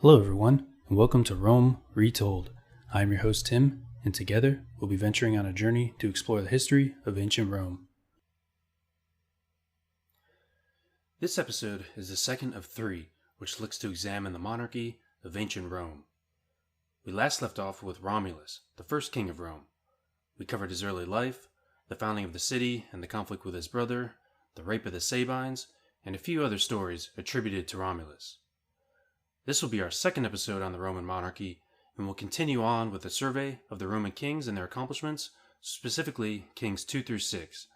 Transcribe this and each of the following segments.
Hello, everyone, and welcome to Rome Retold. I am your host, Tim, and together we'll be venturing on a journey to explore the history of ancient Rome. This episode is the second of three, which looks to examine the monarchy of ancient Rome. We last left off with Romulus, the first king of Rome. We covered his early life, the founding of the city and the conflict with his brother, the rape of the Sabines, and a few other stories attributed to Romulus. This will be our second episode on the Roman monarchy, and we'll continue on with a survey of the Roman kings and their accomplishments, specifically kings 2 through 6,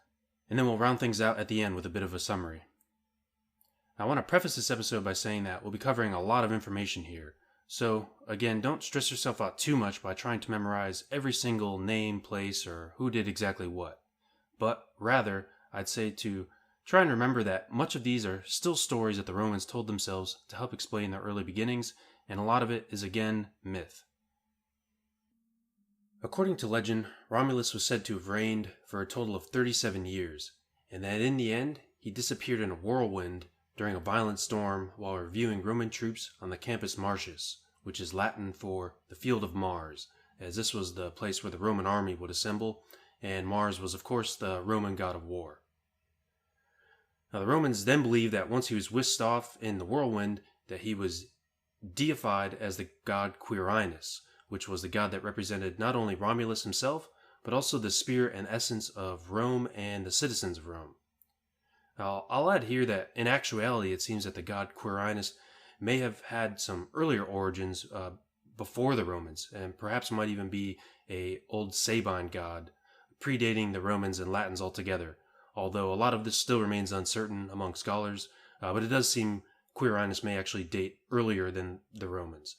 and then we'll round things out at the end with a bit of a summary. Now, I want to preface this episode by saying that we'll be covering a lot of information here, so again, don't stress yourself out too much by trying to memorize every single name, place, or who did exactly what, but rather, I'd say to try and remember that much of these are still stories that the Romans told themselves to help explain their early beginnings, and a lot of it is again myth. According to legend, Romulus was said to have reigned for a total of 37 years, and that in the end, he disappeared in a whirlwind during a violent storm while reviewing Roman troops on the Campus Martius, which is Latin for the Field of Mars, as this was the place where the Roman army would assemble, and Mars was of course the Roman god of war. Now, the Romans then believed that once he was whisked off in the whirlwind, that he was deified as the god Quirinus, which was the god that represented not only Romulus himself, but also the spirit and essence of Rome and the citizens of Rome. Now, I'll add here that in actuality, it seems that the god Quirinus may have had some earlier origins before the Romans, and perhaps might even be an old Sabine god, predating the Romans and Latins altogether. Although a lot of this still remains uncertain among scholars, but it does seem Quirinus may actually date earlier than the Romans.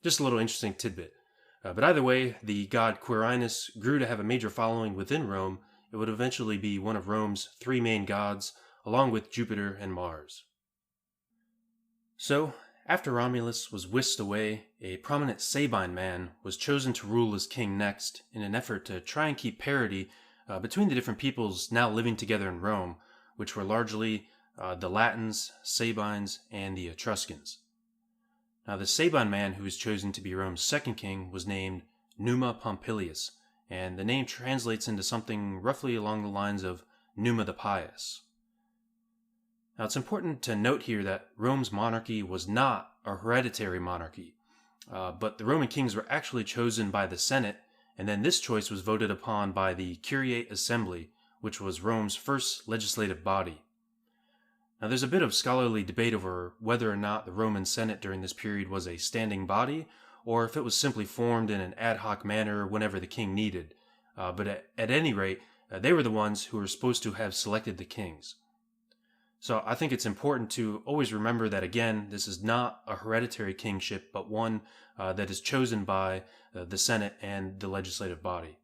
Just a little interesting tidbit. But either way, the god Quirinus grew to have a major following within Rome. It would eventually be one of Rome's three main gods, along with Jupiter and Mars. So, after Romulus was whisked away, a prominent Sabine man was chosen to rule as king next in an effort to try and keep parity between the different peoples now living together in Rome, which were largely the Latins, Sabines, and the Etruscans. Now, the Sabine man who was chosen to be Rome's second king was named Numa Pompilius, and the name translates into something roughly along the lines of Numa the Pious. Now, it's important to note here that Rome's monarchy was not a hereditary monarchy, but the Roman kings were actually chosen by the Senate, and then this choice was voted upon by the Curiate Assembly, which was Rome's first legislative body. Now, there's a bit of scholarly debate over whether or not the Roman Senate during this period was a standing body, or if it was simply formed in an ad hoc manner whenever the king needed. But at any rate, they were the ones who were supposed to have selected the kings. So I think it's important to always remember that, again, this is not a hereditary kingship, but one that is chosen by the Senate and the legislative body.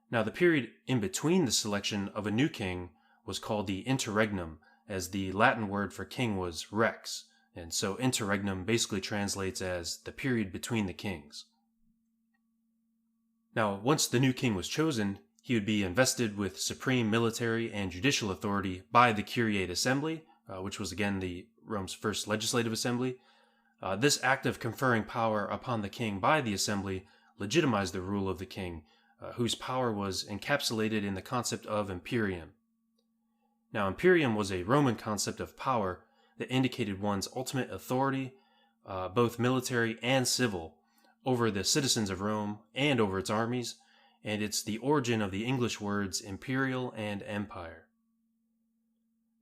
Now, the period in between the selection of a new king was called the interregnum, as the Latin word for king was rex, and so interregnum basically translates as the period between the kings. Now, once the new king was chosen, he would be invested with supreme military and judicial authority by the Curiate Assembly, which was again Rome's first legislative assembly. This act of conferring power upon the king by the assembly legitimized the rule of the king, whose power was encapsulated in the concept of imperium. Now, imperium was a Roman concept of power that indicated one's ultimate authority, both military and civil, over the citizens of Rome and over its armies, and it's the origin of the English words imperial and empire.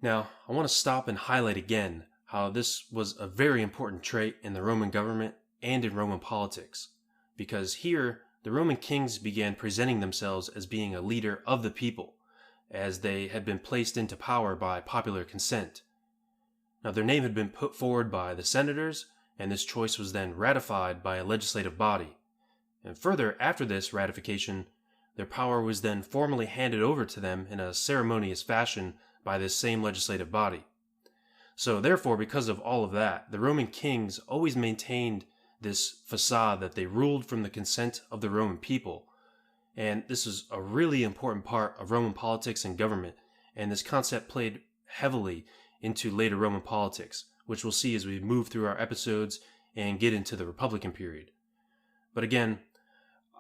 Now, I want to stop and highlight again how this was a very important trait in the Roman government and in Roman politics, because here the Roman kings began presenting themselves as being a leader of the people, as they had been placed into power by popular consent. Now, their name had been put forward by the senators, and this choice was then ratified by a legislative body. And further, after this ratification, their power was then formally handed over to them in a ceremonious fashion by this same legislative body. So therefore, because of all of that, the Roman kings always maintained this facade that they ruled from the consent of the Roman people. And this is a really important part of Roman politics and government, and this concept played heavily into later Roman politics, which we'll see as we move through our episodes and get into the Republican period. But again,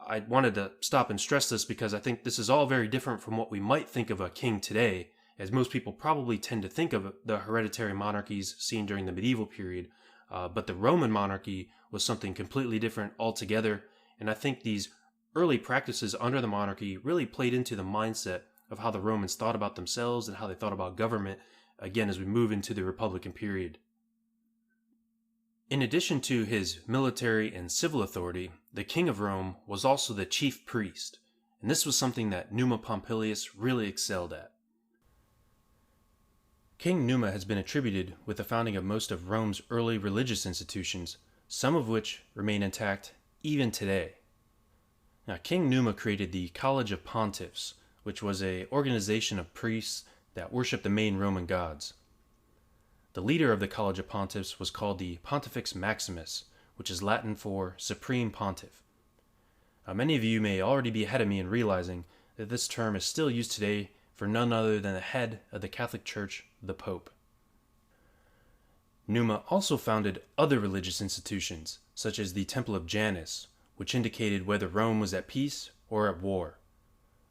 I wanted to stop and stress this because I think this is all very different from what we might think of a king today, as most people probably tend to think of the hereditary monarchies seen during the medieval period, but the Roman monarchy was something completely different altogether, and I think these early practices under the monarchy really played into the mindset of how the Romans thought about themselves and how they thought about government, again, as we move into the Republican period. In addition to his military and civil authority, the king of Rome was also the chief priest, and this was something that Numa Pompilius really excelled at. King Numa has been attributed with the founding of most of Rome's early religious institutions, some of which remain intact even today. Now, King Numa created the College of Pontiffs, which was an organization of priests that worshiped the main Roman gods. The leader of the College of Pontiffs was called the Pontifex Maximus, which is Latin for Supreme Pontiff. Many of you may already be ahead of me in realizing that this term is still used today for none other than the head of the Catholic Church, the Pope. Numa also founded other religious institutions, such as the Temple of Janus, which indicated whether Rome was at peace or at war.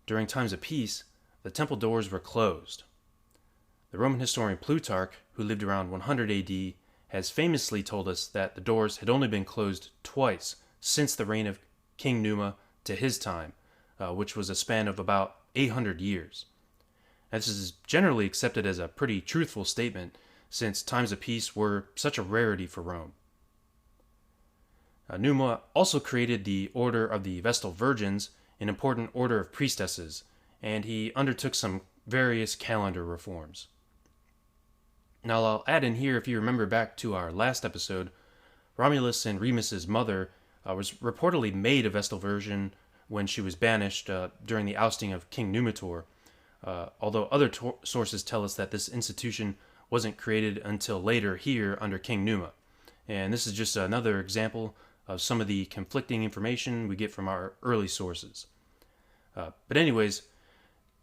During times of peace, the temple doors were closed. The Roman historian Plutarch, who lived around 100 AD, has famously told us that the doors had only been closed twice since the reign of King Numa to his time, which was a span of about 800 years. This is generally accepted as a pretty truthful statement, since times of peace were such a rarity for Rome. Numa also created the Order of the Vestal Virgins, an important order of priestesses, and he undertook some various calendar reforms. Now, I'll add in here, if you remember back to our last episode, Romulus and Remus's mother was reportedly made a Vestal Virgin when she was banished during the ousting of King Numitor, although other sources tell us that this institution wasn't created until later here under King Numa. And this is just another example of some of the conflicting information we get from our early sources. But anyways,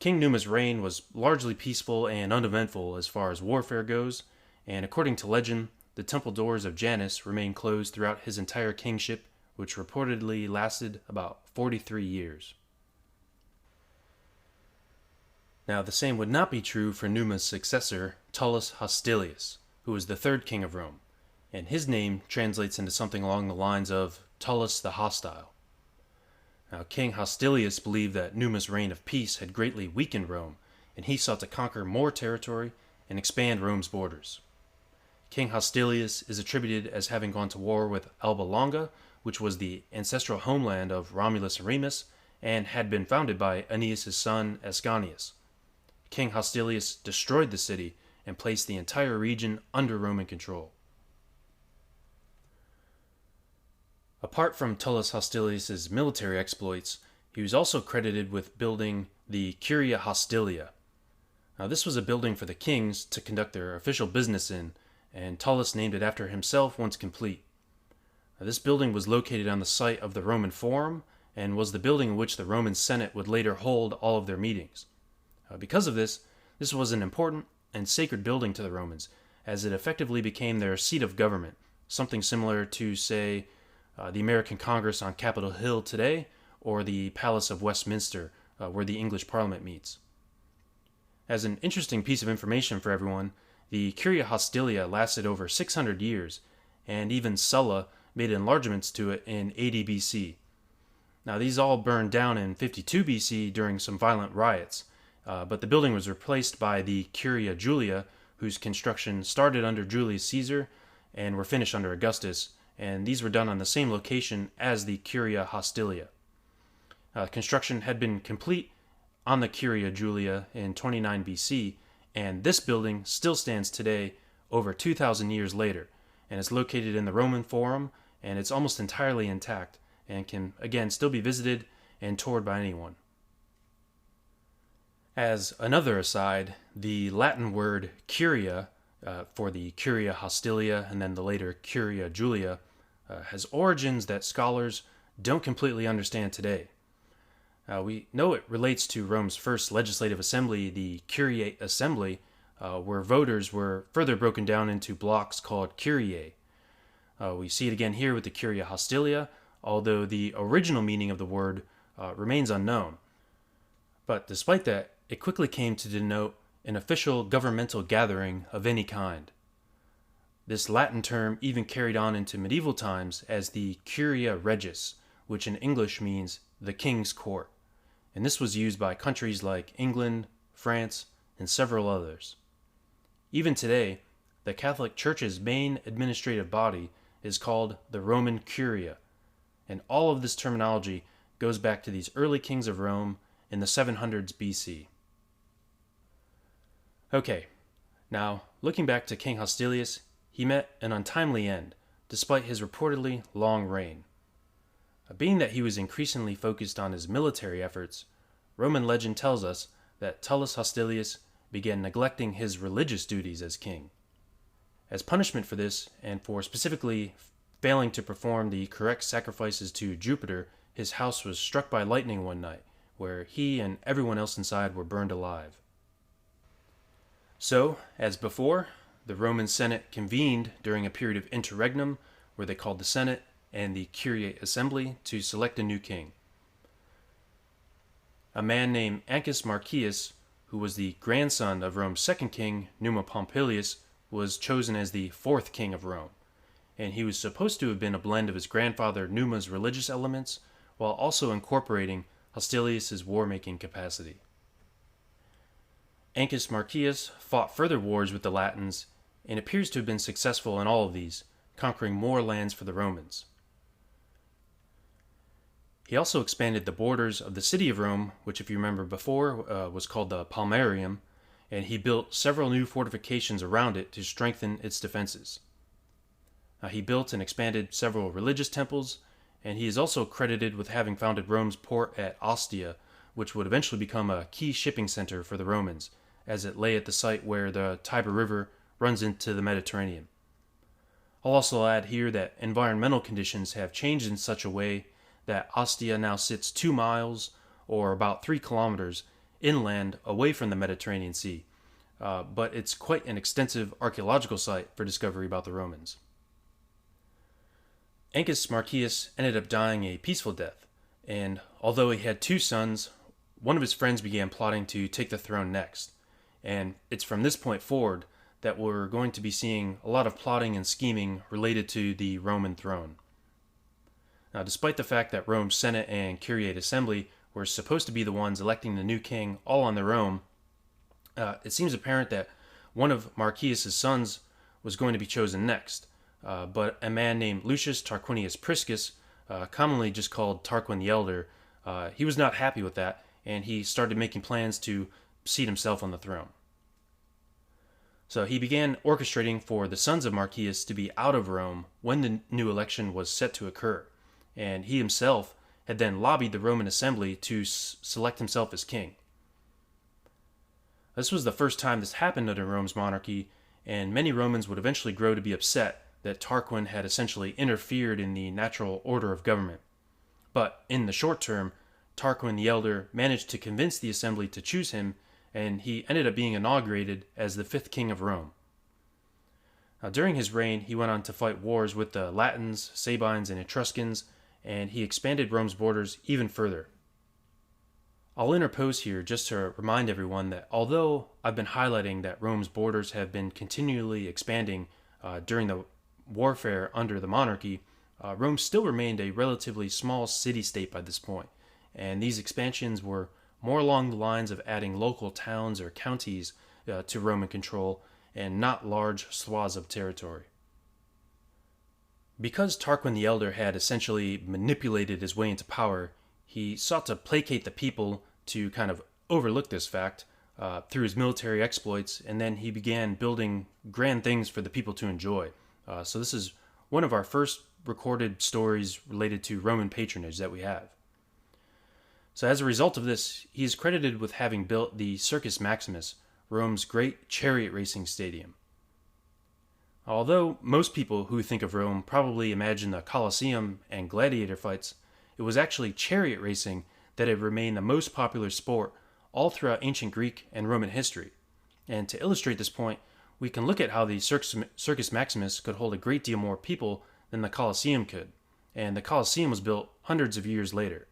King Numa's reign was largely peaceful and uneventful as far as warfare goes, and according to legend, the temple doors of Janus remained closed throughout his entire kingship, which reportedly lasted about 43 years. Now, the same would not be true for Numa's successor, Tullus Hostilius, who was the third king of Rome, and his name translates into something along the lines of Tullus the Hostile. Now, King Hostilius believed that Numa's reign of peace had greatly weakened Rome, and he sought to conquer more territory and expand Rome's borders. King Hostilius is attributed as having gone to war with Alba Longa, which was the ancestral homeland of Romulus and Remus, and had been founded by Aeneas' son Ascanius. King Hostilius destroyed the city and placed the entire region under Roman control. Apart from Tullus Hostilius' military exploits, he was also credited with building the Curia Hostilia. Now, this was a building for the kings to conduct their official business in, and Tullus named it after himself once complete. Now, this building was located on the site of the Roman Forum and was the building in which the Roman Senate would later hold all of their meetings. Because of this, this was an important and sacred building to the Romans, as it effectively became their seat of government, something similar to, say, the American Congress on Capitol Hill today, or the Palace of Westminster, where the English Parliament meets. As an interesting piece of information for everyone, the Curia Hostilia lasted over 600 years, and even Sulla made enlargements to it in 80 BC. Now, these all burned down in 52 BC during some violent riots, but the building was replaced by the Curia Julia, whose construction started under Julius Caesar and were finished under Augustus, and these were done on the same location as the Curia Hostilia. Construction had been complete on the Curia Julia in 29 BC, and this building still stands today over 2,000 years later, and is located in the Roman Forum, and it's almost entirely intact, and can, again, still be visited and toured by anyone. As another aside, the Latin word curia, for the Curia Hostilia and then the later Curia Julia, has origins that scholars don't completely understand today. We know it relates to Rome's first legislative assembly, the Curiate Assembly, where voters were further broken down into blocks called curiae. We see it again here with the Curia Hostilia, although the original meaning of the word remains unknown. But despite that, it quickly came to denote an official governmental gathering of any kind. This Latin term even carried on into medieval times as the Curia Regis, which in English means the King's Court, and this was used by countries like England, France, and several others. Even today, the Catholic Church's main administrative body is called the Roman Curia, and all of this terminology goes back to these early kings of Rome in the 700s BC. Okay, now looking back to King Hostilius, he met an untimely end, despite his reportedly long reign. Being that he was increasingly focused on his military efforts, Roman legend tells us that Tullus Hostilius began neglecting his religious duties as king. As punishment for this, and for specifically failing to perform the correct sacrifices to Jupiter, his house was struck by lightning one night, where he and everyone else inside were burned alive. So, as before, the Roman Senate convened during a period of interregnum, where they called the Senate and the Curiate Assembly to select a new king. A man named Ancus Marcius, who was the grandson of Rome's second king, Numa Pompilius, was chosen as the fourth king of Rome, and he was supposed to have been a blend of his grandfather Numa's religious elements, while also incorporating Hostilius' war-making capacity. Ancus Marcius fought further wars with the Latins, and appears to have been successful in all of these, conquering more lands for the Romans. He also expanded the borders of the city of Rome, which, if you remember before, was called the Palmarium, and he built several new fortifications around it to strengthen its defenses. He built and expanded several religious temples, and he is also credited with having founded Rome's port at Ostia, which would eventually become a key shipping center for the Romans, as it lay at the site where the Tiber River runs into the Mediterranean. I'll also add here that environmental conditions have changed in such a way that Ostia now sits 2 miles, or about 3 kilometers, inland away from the Mediterranean Sea, but it's quite an extensive archaeological site for discovery about the Romans. Ancus Marcius ended up dying a peaceful death, and although he had 2 sons, one of his friends began plotting to take the throne next, and it's from this point forward that we're going to be seeing a lot of plotting and scheming related to the Roman throne. Now, despite the fact that Rome's Senate and Curiate Assembly were supposed to be the ones electing the new king all on their own, it seems apparent that one of Marcius' sons was going to be chosen next, but a man named Lucius Tarquinius Priscus, commonly just called Tarquin the Elder, he was not happy with that, and he started making plans to seat himself on the throne. So he began orchestrating for the sons of Marcius to be out of Rome when the new election was set to occur, and he himself had then lobbied the Roman assembly to select himself as king. This was the first time this happened under Rome's monarchy, and many Romans would eventually grow to be upset that Tarquin had essentially interfered in the natural order of government. But in the short term, Tarquin the Elder managed to convince the assembly to choose him, and he ended up being inaugurated as the 5th king of Rome. Now, during his reign, he went on to fight wars with the Latins, Sabines, and Etruscans, and he expanded Rome's borders even further. I'll interpose here just to remind everyone that although I've been highlighting that Rome's borders have been continually expanding during the warfare under the monarchy, Rome still remained a relatively small city-state by this point, and these expansions were more along the lines of adding local towns or counties to Roman control, and not large swaths of territory. Because Tarquin the Elder had essentially manipulated his way into power, he sought to placate the people to kind of overlook this fact through his military exploits, and then he began building grand things for the people to enjoy. So this is one of our first recorded stories related to Roman patronage that we have. So as a result of this, he is credited with having built the Circus Maximus, Rome's great chariot racing stadium. Although most people who think of Rome probably imagine the Colosseum and gladiator fights, it was actually chariot racing that had remained the most popular sport all throughout ancient Greek and Roman history. And to illustrate this point, we can look at how the Circus Maximus could hold a great deal more people than the Colosseum could, and the Colosseum was built hundreds of years later.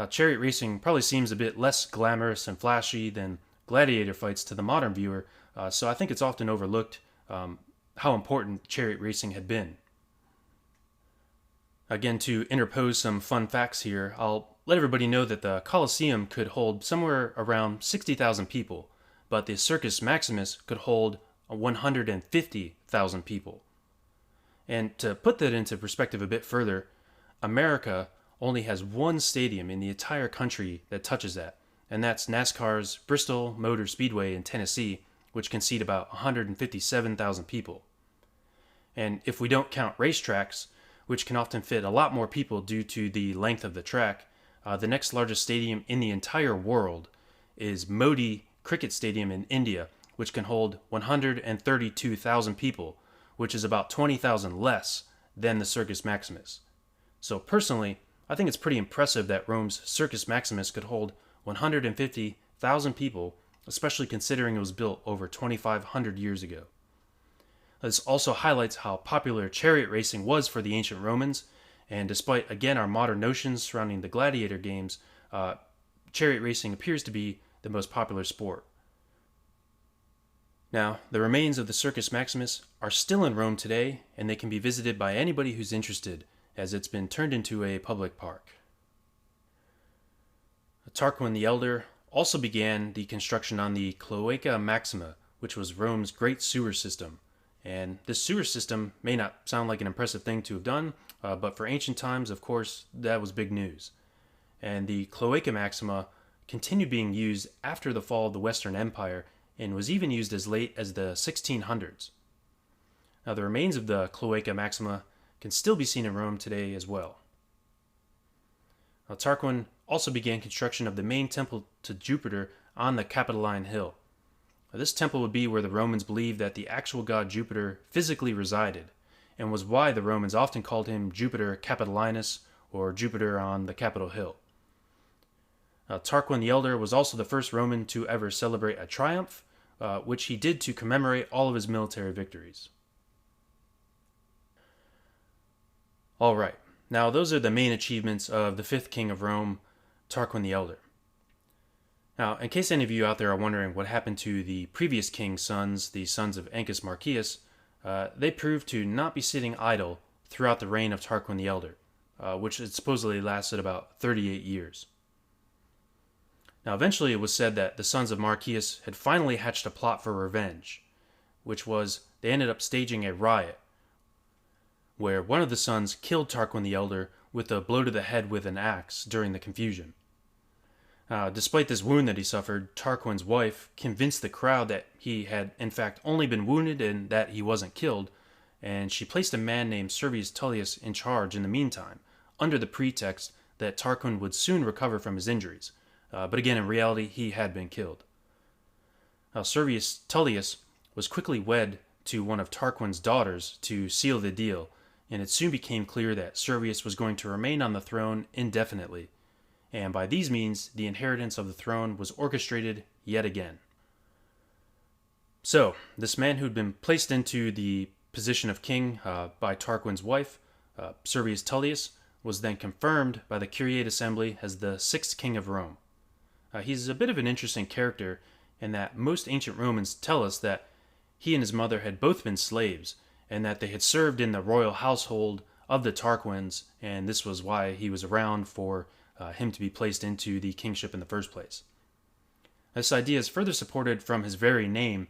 Chariot racing probably seems a bit less glamorous and flashy than gladiator fights to the modern viewer, so I think it's often overlooked how important chariot racing had been. Again, to interpose some fun facts here, I'll let everybody know that the Colosseum could hold somewhere around 60,000 people, but the Circus Maximus could hold 150,000 people. And to put that into perspective a bit further, America only has one stadium in the entire country that touches that, and that's NASCAR's Bristol Motor Speedway in Tennessee, which can seat about 157,000 people. And if we don't count racetracks, which can often fit a lot more people due to the length of the track, the next largest stadium in the entire world is Modi Cricket Stadium in India, which can hold 132,000 people, which is about 20,000 less than the Circus Maximus. So personally, I think it's pretty impressive that Rome's Circus Maximus could hold 150,000 people, especially considering it was built over 2,500 years ago. This also highlights how popular chariot racing was for the ancient Romans, and despite, again, our modern notions surrounding the gladiator games, chariot racing appears to be the most popular sport. Now, the remains of the Circus Maximus are still in Rome today, and they can be visited by anybody who's interested, as it's been turned into a public park. Tarquin the Elder also began the construction on the Cloaca Maxima, which was Rome's great sewer system. And this sewer system may not sound like an impressive thing to have done, but for ancient times, of course, that was big news. And the Cloaca Maxima continued being used after the fall of the Western Empire and was even used as late as the 1600s. Now, the remains of the Cloaca Maxima can still be seen in Rome today as well. Now, Tarquin also began construction of the main temple to Jupiter on the Capitoline Hill. Now, this temple would be where the Romans believed that the actual god Jupiter physically resided, and was why the Romans often called him Jupiter Capitolinus, or Jupiter on the Capitol Hill. Tarquin the Elder was also the first Roman to ever celebrate a triumph, which he did to commemorate all of his military victories. All right, now those are the main achievements of the fifth king of Rome, Tarquin the Elder. Now, in case any of you out there are wondering what happened to the previous king's sons, the sons of Ancus Marcius, they proved to not be sitting idle throughout the reign of Tarquin the Elder, which had supposedly lasted about 38 years. Now, eventually it was said that the sons of Marcius had finally hatched a plot for revenge, which was they ended up staging a riot, where one of the sons killed Tarquin the Elder with a blow to the head with an axe during the confusion. Despite this wound that he suffered, Tarquin's wife convinced the crowd that he had in fact only been wounded and that he wasn't killed, and she placed a man named Servius Tullius in charge in the meantime, under the pretext that Tarquin would soon recover from his injuries. But again, in reality, he had been killed. Servius Tullius was quickly wed to one of Tarquin's daughters to seal the deal, and it soon became clear that Servius was going to remain on the throne indefinitely, and by these means, the inheritance of the throne was orchestrated yet again. So, this man who'd been placed into the position of king by Tarquin's wife, Servius Tullius, was then confirmed by the Curiate Assembly as the sixth king of Rome. He's a bit of an interesting character in that most ancient Romans tell us that he and his mother had both been slaves, and that they had served in the royal household of the Tarquins, and this was why he was around for him to be placed into the kingship in the first place. This idea is further supported from his very name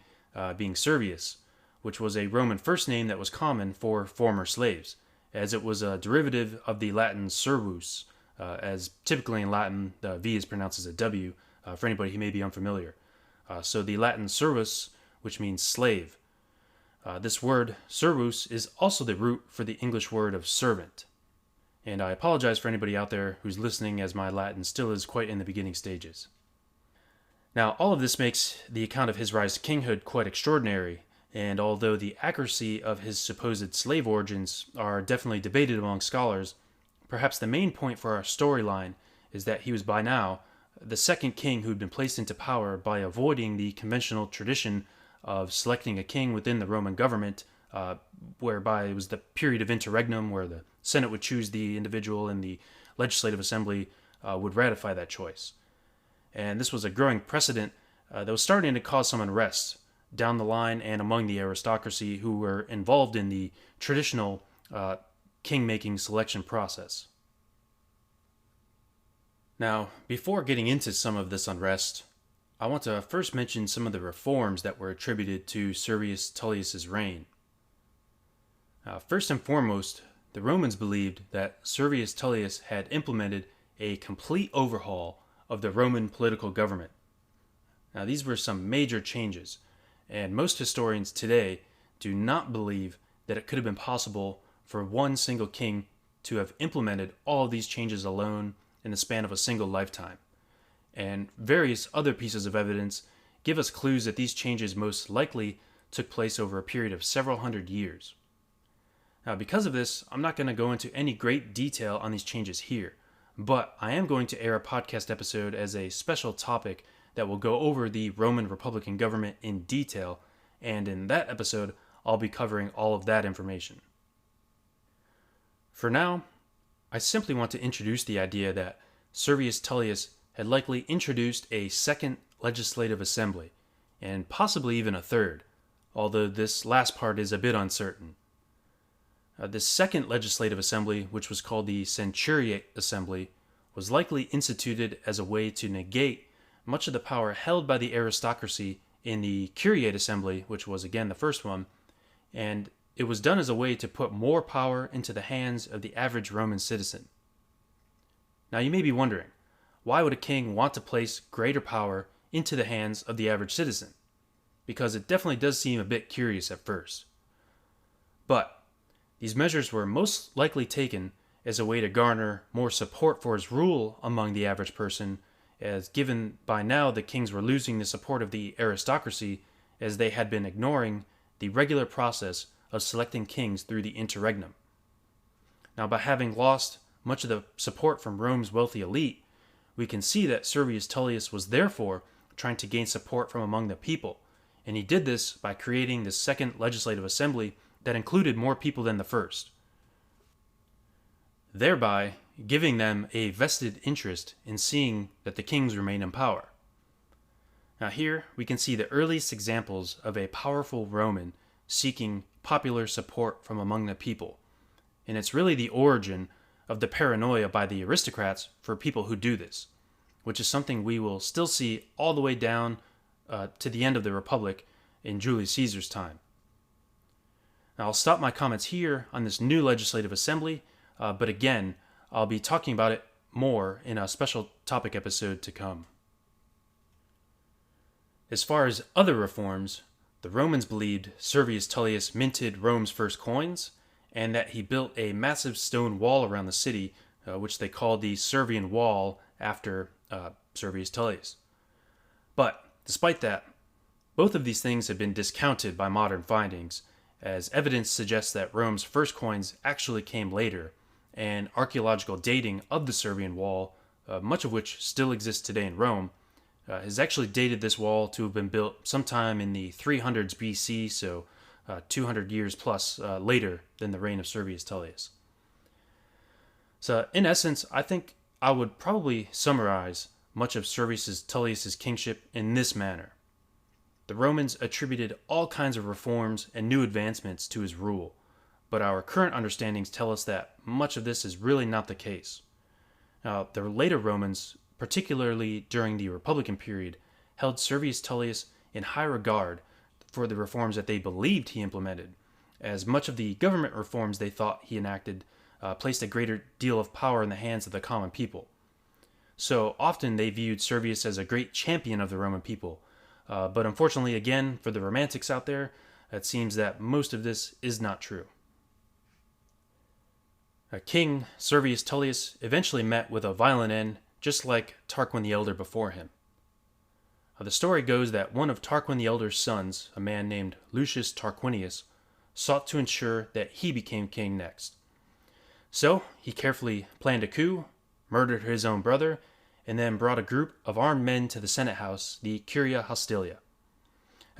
being Servius, which was a Roman first name that was common for former slaves, as it was a derivative of the Latin servus, as typically in Latin, the V is pronounced as a W, for anybody who may be unfamiliar. So the Latin servus, which means slave. This word, servus, is also the root for the English word of servant. And I apologize for anybody out there who's listening, as my Latin still is quite in the beginning stages. Now, all of this makes the account of his rise to kinghood quite extraordinary, and although the accuracy of his supposed slave origins are definitely debated among scholars, perhaps the main point for our storyline is that he was by now the second king who had been placed into power by avoiding the conventional tradition of selecting a king within the Roman government, whereby it was the period of interregnum where the Senate would choose the individual and the legislative assembly would ratify that choice. And this was a growing precedent that was starting to cause some unrest down the line and among the aristocracy who were involved in the traditional king-making selection process. Now, before getting into some of this unrest, I want to first mention some of the reforms that were attributed to Servius Tullius's reign. First and foremost, the Romans believed that Servius Tullius had implemented a complete overhaul of the Roman political government. Now, these were some major changes, and most historians today do not believe that it could have been possible for one single king to have implemented all of these changes alone in the span of a single lifetime. And various other pieces of evidence give us clues that these changes most likely took place over a period of several hundred years. Now, because of this, I'm not going to go into any great detail on these changes here, but I am going to air a podcast episode as a special topic that will go over the Roman Republican government in detail, and in that episode, I'll be covering all of that information. For now, I simply want to introduce the idea that Servius Tullius had likely introduced a second legislative assembly, and possibly even a third, although this last part is a bit uncertain. This second legislative assembly, which was called the Centuriate Assembly, was likely instituted as a way to negate much of the power held by the aristocracy in the Curiate Assembly, which was again the first one, and it was done as a way to put more power into the hands of the average Roman citizen. Now you may be wondering, why would a king want to place greater power into the hands of the average citizen? Because it definitely does seem a bit curious at first. But these measures were most likely taken as a way to garner more support for his rule among the average person, as given by now the kings were losing the support of the aristocracy as they had been ignoring the regular process of selecting kings through the interregnum. Now, by having lost much of the support from Rome's wealthy elite, we can see that Servius Tullius was therefore trying to gain support from among the people, and he did this by creating the second legislative assembly that included more people than the first, thereby giving them a vested interest in seeing that the kings remain in power. Now here we can see the earliest examples of a powerful Roman seeking popular support from among the people, and it's really the origin of the paranoia by the aristocrats for people who do this, which is something we will still see all the way down to the end of the Republic in Julius Caesar's time. Now, I'll stop my comments here on this new legislative assembly, but again, I'll be talking about it more in a special topic episode to come. As far as other reforms, the Romans believed Servius Tullius minted Rome's first coins, and that he built a massive stone wall around the city, which they called the Servian Wall after Servius Tullius. But despite that, both of these things have been discounted by modern findings, as evidence suggests that Rome's first coins actually came later, and archaeological dating of the Servian Wall, much of which still exists today in Rome, has actually dated this wall to have been built sometime in the 300s BC, so 200 years plus later than the reign of Servius Tullius. So in essence, I think I would probably summarize much of Servius Tullius's kingship in this manner. The Romans attributed all kinds of reforms and new advancements to his rule, but our current understandings tell us that much of this is really not the case. Now, the later Romans, particularly during the Republican period, held Servius Tullius in high regard for the reforms that they believed he implemented, as much of the government reforms they thought he enacted placed a greater deal of power in the hands of the common people. So often they viewed Servius as a great champion of the Roman people, but unfortunately, again, for the romantics out there, it seems that most of this is not true. King Servius Tullius eventually met with a violent end, just like Tarquin the Elder before him. The story goes that one of Tarquin the Elder's sons, a man named Lucius Tarquinius, sought to ensure that he became king next. So he carefully planned a coup, murdered his own brother, and then brought a group of armed men to the Senate House, the Curia Hostilia.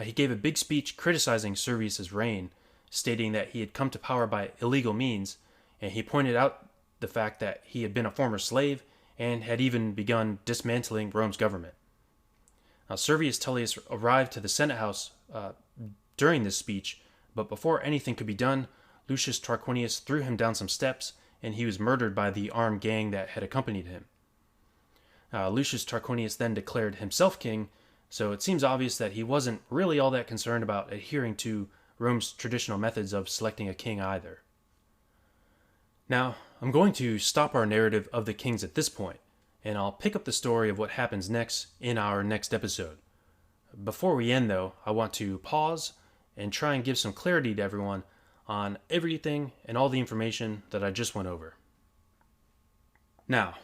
He gave a big speech criticizing Servius's reign, stating that he had come to power by illegal means, and he pointed out the fact that he had been a former slave and had even begun dismantling Rome's government. Now, Servius Tullius arrived to the Senate House during this speech, but before anything could be done, Lucius Tarquinius threw him down some steps, and he was murdered by the armed gang that had accompanied him. Lucius Tarquinius then declared himself king, so it seems obvious that he wasn't really all that concerned about adhering to Rome's traditional methods of selecting a king either. Now, I'm going to stop our narrative of the kings at this point, and I'll pick up the story of what happens next in our next episode. Before we end, though, I want to pause and try and give some clarity to everyone on everything and all the information that I just went over. Now,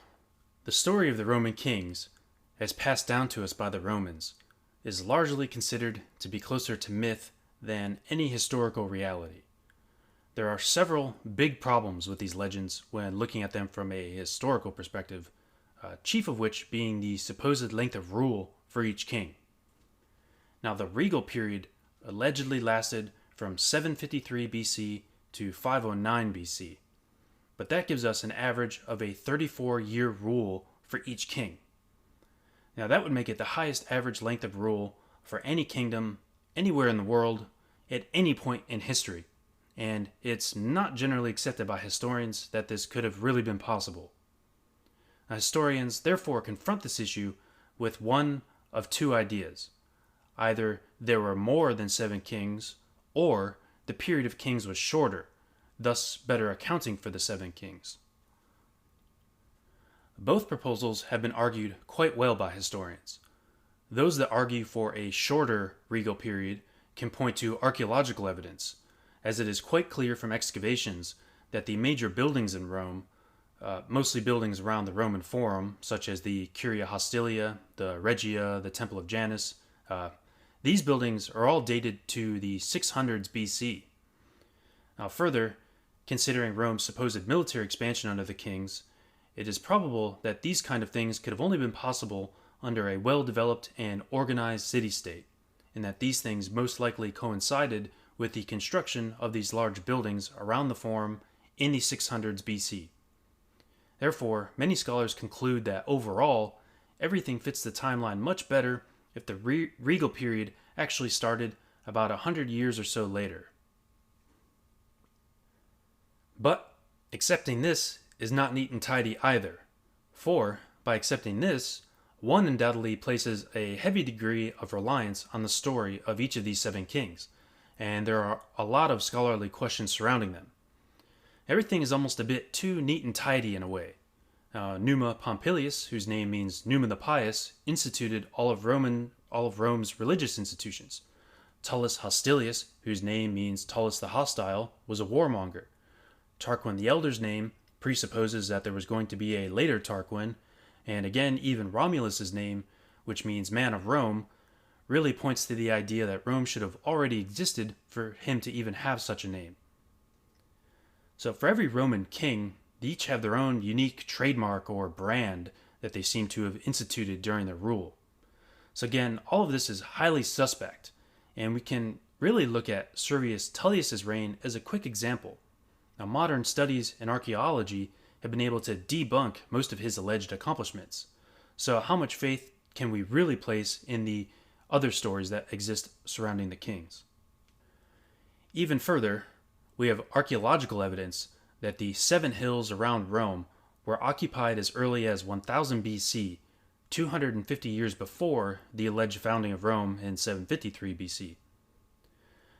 the story of the Roman kings, as passed down to us by the Romans, is largely considered to be closer to myth than any historical reality. There are several big problems with these legends when looking at them from a historical perspective, chief of which being the supposed length of rule for each king. Now, the regal period allegedly lasted from 753 BC to 509 BC, but that gives us an average of a 34-year rule for each king. Now, that would make it the highest average length of rule for any kingdom anywhere in the world at any point in history, and it's not generally accepted by historians that this could have really been possible. Now, historians therefore confront this issue with one of two ideas. Either there were more than 7 kings, or the period of kings was shorter, thus better accounting for the 7 kings. Both proposals have been argued quite well by historians. Those that argue for a shorter regal period can point to archaeological evidence, as it is quite clear from excavations that the major buildings in Rome, mostly buildings around the Roman Forum, such as the Curia Hostilia, the Regia, the Temple of Janus, these buildings are all dated to the 600s BC. Now further, considering Rome's supposed military expansion under the kings, it is probable that these kind of things could have only been possible under a well-developed and organized city-state, and that these things most likely coincided with the construction of these large buildings around the Forum in the 600s BC. Therefore, many scholars conclude that overall, everything fits the timeline much better if the regal period actually started about 100 years or so later. But accepting this is not neat and tidy either, for by accepting this, one undoubtedly places a heavy degree of reliance on the story of each of these 7 kings, and there are a lot of scholarly questions surrounding them. Everything is almost a bit too neat and tidy in a way. Numa Pompilius, whose name means Numa the Pious, instituted all of Rome's religious institutions. Tullus Hostilius, whose name means Tullus the Hostile, was a warmonger. Tarquin the Elder's name presupposes that there was going to be a later Tarquin, and again, even Romulus's name, which means man of Rome, really points to the idea that Rome should have already existed for him to even have such a name. So for every Roman king, they each have their own unique trademark or brand that they seem to have instituted during their rule. So again, all of this is highly suspect, and we can really look at Servius Tullius's reign as a quick example. Now, modern studies in archaeology have been able to debunk most of his alleged accomplishments. So how much faith can we really place in the other stories that exist surrounding the kings? Even further, we have archaeological evidence that the 7 hills around Rome were occupied as early as 1000 BC, 250 years before the alleged founding of Rome in 753 BC.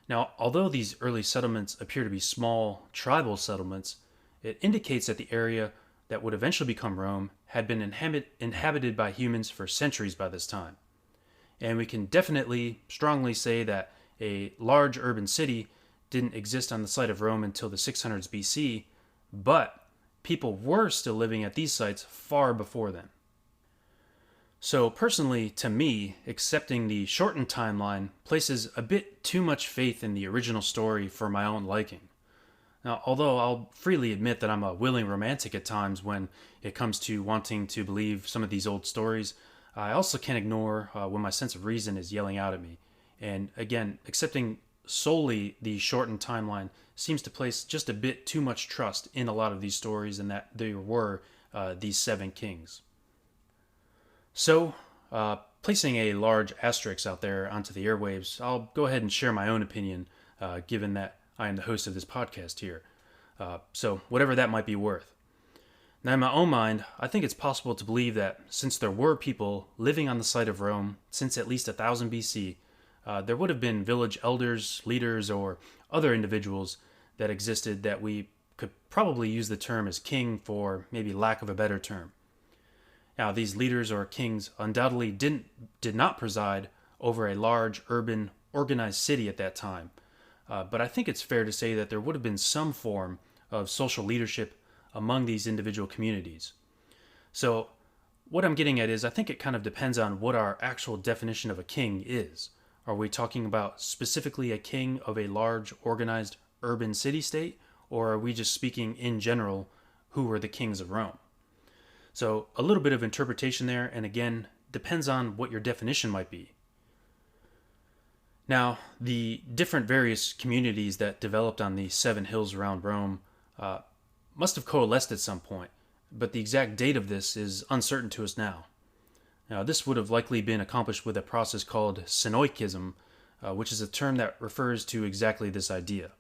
Now, although these early settlements appear to be small, tribal settlements, it indicates that the area that would eventually become Rome had been inhabited by humans for centuries by this time. And we can definitely, strongly say that a large urban city didn't exist on the site of Rome until the 600s BC, but people were still living at these sites far before then. So personally, to me, accepting the shortened timeline places a bit too much faith in the original story for my own liking. Now, although I'll freely admit that I'm a willing romantic at times when it comes to wanting to believe some of these old stories, I also can't ignore when my sense of reason is yelling out at me. And again, accepting solely the shortened timeline seems to place just a bit too much trust in a lot of these stories and that there were these seven kings. So, placing a large asterisk out there onto the airwaves, I'll go ahead and share my own opinion, given that I am the host of this podcast here. So, whatever that might be worth. Now, in my own mind, I think it's possible to believe that since there were people living on the site of Rome since at least 1000 BC, there would have been village elders, leaders, or other individuals that existed that we could probably use the term as king for maybe lack of a better term. Now, these leaders or kings undoubtedly did not preside over a large, urban, organized city at that time. But I think it's fair to say that there would have been some form of social leadership among these individual communities. So, what I'm getting at is I think it kind of depends on what our actual definition of a king is. Are we talking about specifically a king of a large, organized, urban city-state, or are we just speaking in general who were the kings of Rome? So a little bit of interpretation there, and again, depends on what your definition might be. Now, the different various communities that developed on the seven hills around Rome must have coalesced at some point, but the exact date of this is uncertain to us now. Now, this would have likely been accomplished with a process called Synoikism, which is a term that refers to exactly this idea.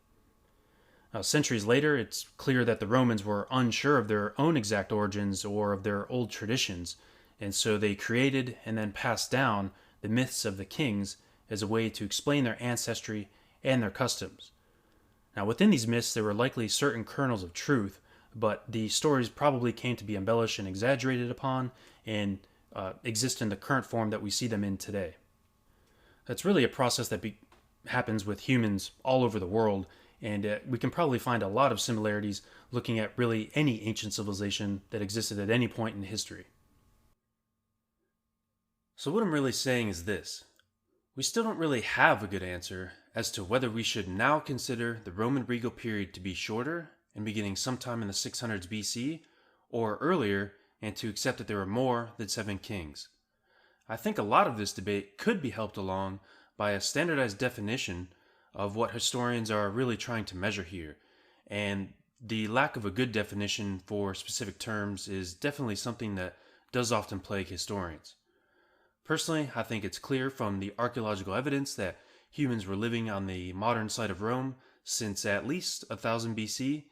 Now, centuries later, it's clear that the Romans were unsure of their own exact origins or of their old traditions, and so they created and then passed down the myths of the kings as a way to explain their ancestry and their customs. Now, within these myths, there were likely certain kernels of truth, but the stories probably came to be embellished and exaggerated upon and exist in the current form that we see them in today. That's really a process that happens with humans all over the world, and we can probably find a lot of similarities looking at really any ancient civilization that existed at any point in history. So what I'm really saying is this. We still don't really have a good answer as to whether we should now consider the Roman regal period to be shorter and beginning sometime in the 600s BC, or earlier, and to accept that there were more than seven kings. I think a lot of this debate could be helped along by a standardized definition of what historians are really trying to measure here, and the lack of a good definition for specific terms is definitely something that does often plague historians. Personally, I think it's clear from the archaeological evidence that humans were living on the modern site of Rome since at least 1000 BC,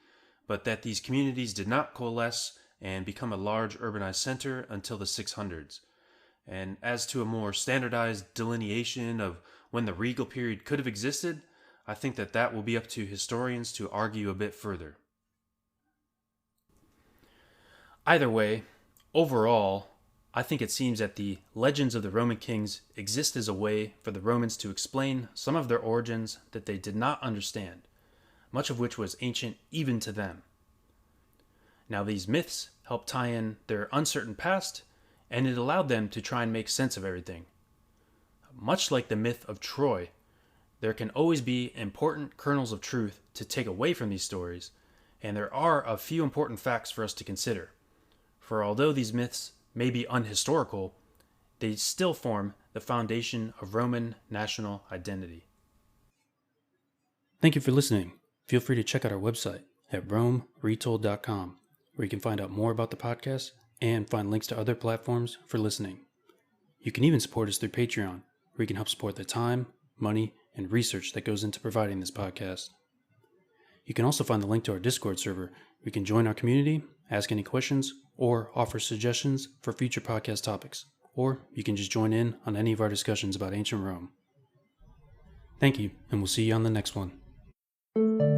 but that these communities did not coalesce and become a large urbanized center until the 600s. And as to a more standardized delineation of when the regal period could have existed, I think that will be up to historians to argue a bit further. Either way, overall, I think it seems that the legends of the Roman kings exist as a way for the Romans to explain some of their origins that they did not understand, much of which was ancient even to them. Now, these myths helped tie in their uncertain past, and it allowed them to try and make sense of everything. Much like the myth of Troy, there can always be important kernels of truth to take away from these stories, and there are a few important facts for us to consider. For although these myths may be unhistorical, they still form the foundation of Roman national identity. Thank you for listening. Feel free to check out our website at romeretold.com, where you can find out more about the podcast and find links to other platforms for listening. You can even support us through Patreon, where you can help support the time, money, and research that goes into providing this podcast. You can also find the link to our Discord server, where you can join our community, ask any questions, or offer suggestions for future podcast topics. Or you can just join in on any of our discussions about ancient Rome. Thank you, and we'll see you on the next one.